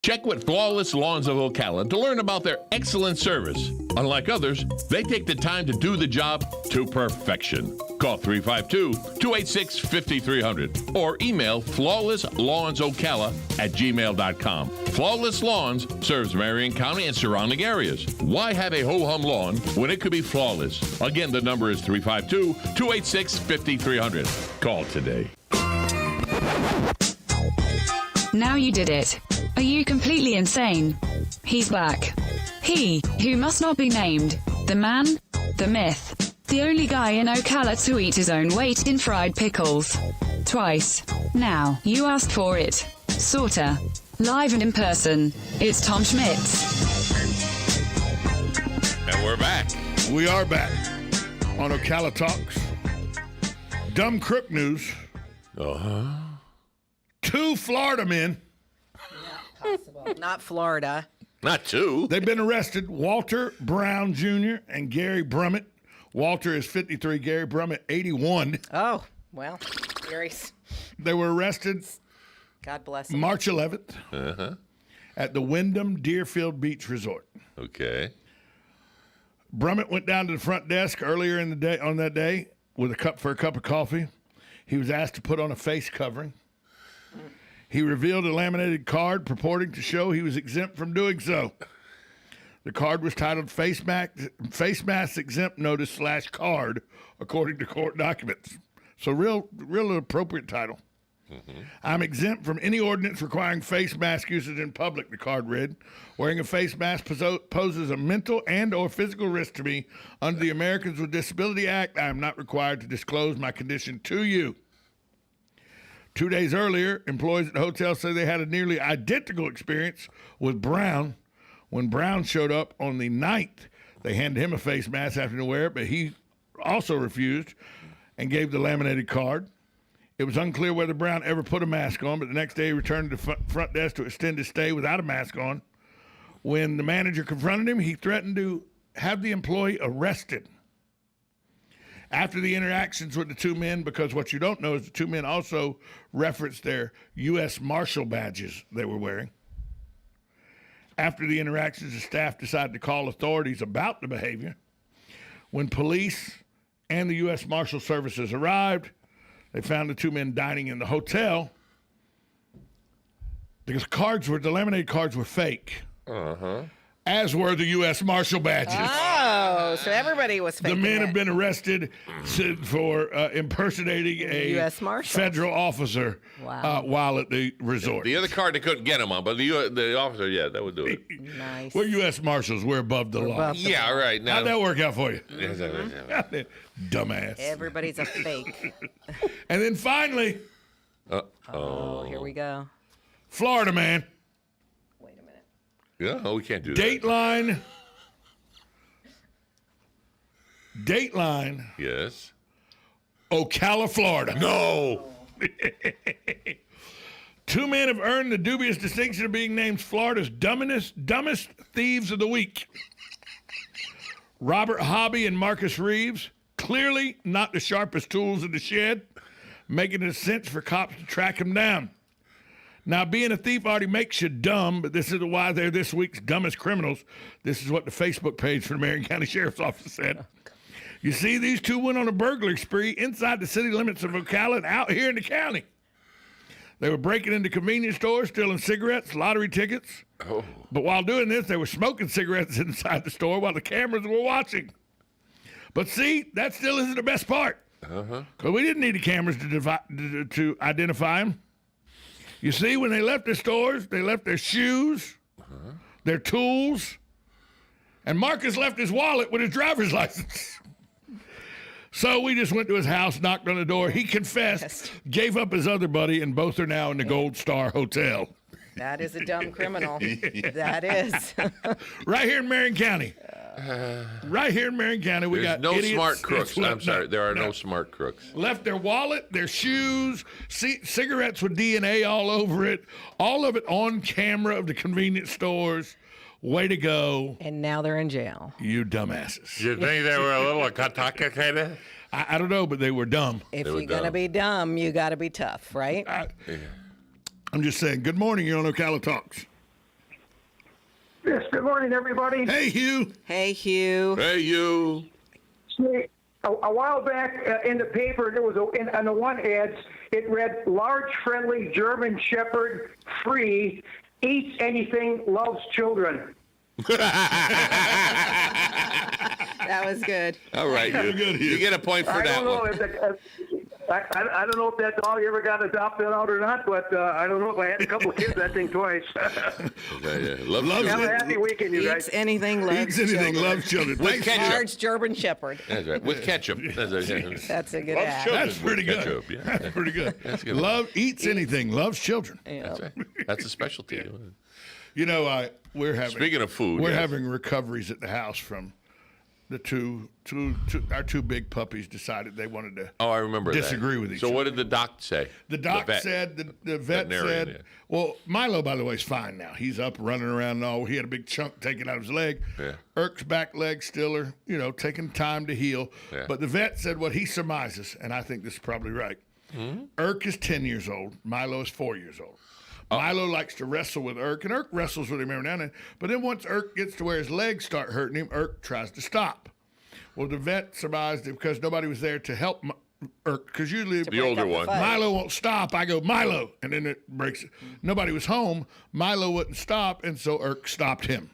Check with Flawless Lawns of Ocala to learn about their excellent service. Unlike others, they take the time to do the job to perfection. Call 352-286-5300 or email flawlesslawnsocala@gmail.com. Flawless Lawns serves Marion County and surrounding areas. Why have a ho-hum lawn when it could be flawless? Again, the number is 352-286-5300. Call today. Now you did it. Are you completely insane? He's back. He, who must not be named. The man, the myth. The only guy in Ocala to eat his own weight in fried pickles. Twice. Now, you asked for it. Sorta. Live and in person. It's Tom Schmitz. And we're back. We are back on Ocala Talks. Dumb Crook news. Uh-huh. 2 Florida men. Possible. Not Florida. Not 2. They've been arrested. Walter Brown Jr. and Gary Brummett. Walter is 53, Gary Brummett 81. Oh, well, Gary's. They were arrested God bless him. March 11th at the Wyndham Deerfield Beach Resort. Okay. Brummett went down to the front desk earlier in the day on that day with a cup of coffee. He was asked to put on a face covering. He revealed a laminated card purporting to show he was exempt from doing so. The card was titled Face Mask Exempt Notice / card, according to court documents. So real appropriate title. Mm-hmm. I'm exempt from any ordinance requiring face mask usage in public, the card read. Wearing a face mask poses a mental and or physical risk to me. Under the Americans with Disability Act, I am not required to disclose my condition to you. 2 days earlier, employees at the hotel say they had a nearly identical experience with Brown. When Brown showed up on the 9th, they handed him a face mask after to wear it, but he also refused and gave the laminated card. It was unclear whether Brown ever put a mask on, but the next day he returned to the front desk to extend his stay without a mask on. When the manager confronted him, he threatened to have the employee arrested. After the interactions with the 2 men, because what you don't know is the 2 men also referenced their U.S. Marshal badges they were wearing. After the interactions, the staff decided to call authorities about the behavior. When police and the U.S. Marshal Services arrived, they found the 2 men dining in the hotel. Because the laminated cards were fake. Uh-huh. As were the U.S. Marshal badges. Oh, so everybody was faking The men it. have been arrested for impersonating a U.S. Marshal federal officer while at the resort. The other card they couldn't get him on, but the officer, yeah, that would do it. Nice. We're U.S. Marshals. We're above the law. Yeah, right. Now, How'd that work out for you? Mm-hmm. Dumbass. Everybody's a fake. And then finally, Oh, here we go. Florida man. Wait a minute. Yeah, we can't do that. Dateline, Yes. Ocala, Florida. No. 2 men have earned the dubious distinction of being named Florida's dumbest thieves of the week. Robert Hobby and Marcus Reeves, clearly not the sharpest tools in the shed, making it a cinch for cops to track them down. Now, being a thief already makes you dumb, but this is why they're this week's dumbest criminals. This is what the Facebook page for the Marion County Sheriff's Office said. You see, these 2 went on a burglary spree inside the city limits of Ocala and out here in the county. They were breaking into convenience stores, stealing cigarettes, lottery tickets. Oh. But while doing this, they were smoking cigarettes inside the store while the cameras were watching. But see, that still isn't the best part. Because we didn't need the cameras to identify them. You see, when they left the stores, they left their shoes, their tools, and Marcus left his wallet with his driver's license. So we just went to his house, knocked on the door. He confessed, gave up his other buddy, and both are now in the Gold Star Hotel. That is a dumb criminal. That is. Right here in Marion County. Right here in Marion County, we got no idiots smart crooks. that's I'm sorry, there are no smart crooks. Left their wallet, their shoes, cigarettes with DNA all over it, all of it on camera of the convenience stores. Way to go. And now they're in jail. You dumbasses. You think they were a little kataka? I don't know, but they were dumb. If you're going to be dumb, you got to be tough, right? I'm just saying, good morning. You're on Ocala Talks. Yes, good morning, everybody. Hey, Hugh. Hey, Hugh. Hey, you. See, a while back in the paper, there was on the one ad, it read, large, friendly German Shepherd, free, eats anything, loves children. That was good. All right, you. Good, Hugh. You get a point for I that don't know one. I don't know if that dog ever got adopted out or not, but I don't know if I had a couple kids, that thing twice. Yeah. Love Loves Have a it. happy weekend, you guys. Eats anything, loves Eats anything, children. loves children. With Thanks. ketchup. Large German Shepherd. That's right. With ketchup. That's a That's a good Loves ad. children. That's pretty With good. ketchup, yeah. That's pretty good. That's good. Eats anything, loves children. Yeah. That's right. That's a specialty. You know, we're having. Speaking of food, we're yes. having recoveries at the house from the our two big puppies decided they wanted to. Oh, I remember disagree that. with each So other. what did the doc say? The doc vet. said, the vet Veterinarian, said, yeah. well, Milo, by the way, is fine now. He's up running around and all. He had a big chunk taken out of his leg. Yeah. Irk's back leg still are, taking time to heal. Yeah. But the vet said what he surmises, and I think this is probably right. Irk is 10 years old. Milo is 4 years old. Milo likes to wrestle with Irk, and Irk wrestles with him every now and then. But then once Irk gets to where his legs start hurting him, Irk tries to stop. Well, the vet surmised it because nobody was there to help Irk, because usually The older one. Milo won't stop. I go, Milo, and then it breaks. Nobody was home. Milo wouldn't stop, and so Irk stopped him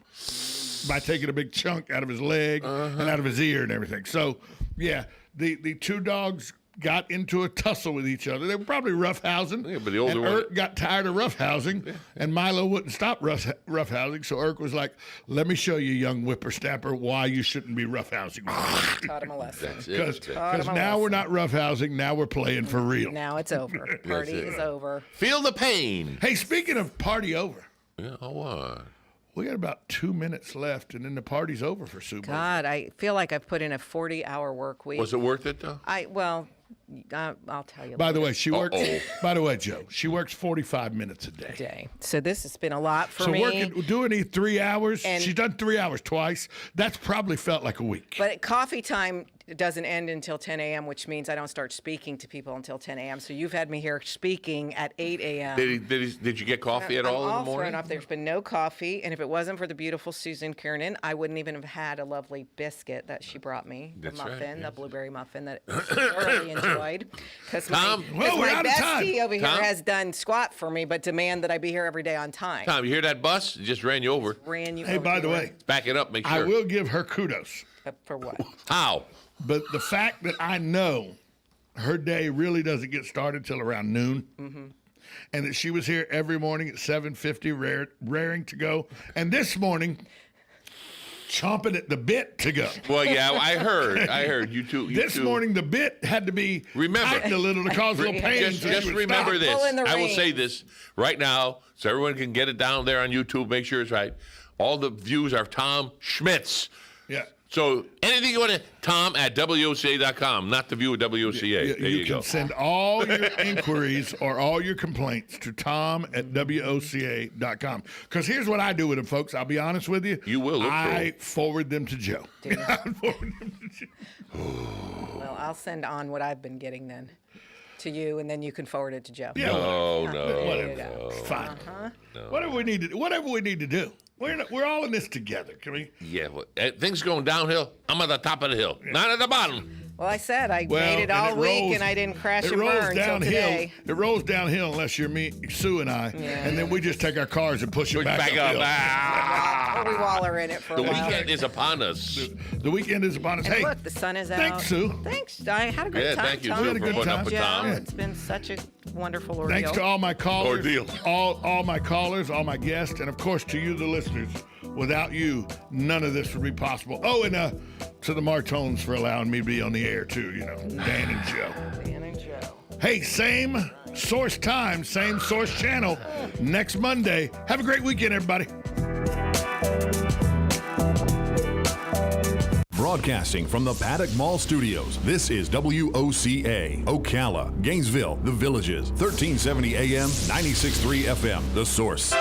by taking a big chunk out of his leg and out of his ear and everything. So, yeah, the two dogs got into a tussle with each other. They were probably roughhousing. Yeah, but the older and one- Irk got tired of roughhousing, and Milo wouldn't stop roughhousing. So Irk was like, "Let me show you, young whippersnapper, why you shouldn't be roughhousing." Taught him a lesson. That's Because it. now we're not roughhousing. Now we're playing for real. Now it's over. Party it. is over. Feel the pain. Hey, speaking of party over, Yeah, what? we got about 2 minutes left, and then the party's over for Sue. God, I feel like I've put in a 40-hour work week. Was it worth it though? I'll tell you By the way, she works. Uh-oh. By the way, Joe, she works 45 minutes a day. day. So this has been a lot for So me. doing these 3 hours. And- She's done 3 hours twice. That's probably felt like a week. But coffee time doesn't end until 10 a.m., which means I don't start speaking to people until 10 a.m. So you've had me here speaking at 8 a.m. Did you get coffee at I'm all in the all morning? thrown off. There's been no coffee, and if it wasn't for the beautiful Susan Kiernan, I wouldn't even have had a lovely biscuit that she brought me, the That's right, muffin, yes. the blueberry muffin that I thoroughly enjoyed. Because Tom? Well, we're my out of time. bestie over here Tom? has done squat for me, but demand that I be here every day on time. Tom, you hear that bus? It just ran you over. Ran you Hey, over by the here. way, Back it up. Make I sure. will give her kudos. For what? How? But the fact that I know her day really doesn't get started till around noon, and that she was here every morning at 7:50, raring to go, and this morning, chomping at the bit to go. Well, yeah, I heard you two. This morning, the bit had to be tightened a little to cause a little pain. so Just she would remember stop. this. Pull in the I will say reins. this right now so everyone can get it down there on YouTube. Make sure it's right. All the views are Tom Schmitz. Yeah. So anything you want to, Tom at WOCA.com, not the view of WOCA. There You you can go. send all your inquiries or all your complaints to Tom at WOCA.com. Because here's what I do with them, folks. I'll be honest with you. You will look I for forward them to Joe. I forward them to Joe. Well, I'll send on what I've been getting then to you, and then you can forward it to Joe. Yeah, Oh, whatever. no. Fine. Whatever we need to do. We're all in this together. Can we? Yeah, well, things going downhill. I'm at the top of the hill, not at the bottom. Well, I said I Well, made it and all it week, rolls- and I didn't crash It and rolls burn until downhill. today. It rolls downhill unless you're me, Sue, and I, and then we just take our cars and push it back Back up. uphill. Ah! Or we waller in it for The a while. weekend is upon us. The weekend is upon us. And Hey, look, the sun is out. thanks, Sue. Thanks. I had a great Yeah, time. thank you, Tom. Sue, We had a for good putting time. up with Joe, Tom. it's been such a wonderful ordeal. thanks to all my callers, Ordeal. all my callers, all my guests, and of course to you, the listeners. Without you, none of this would be possible. Oh, and to the Martones for allowing me to be on the air too. Dan and Joe. Dan and Joe. Hey, same source time, same source channel next Monday. Have a great weekend, everybody. Broadcasting from the Paddock Mall Studios, this is WOCA, Ocala, Gainesville, The Villages, 1370 AM, 96.3 FM, The Source.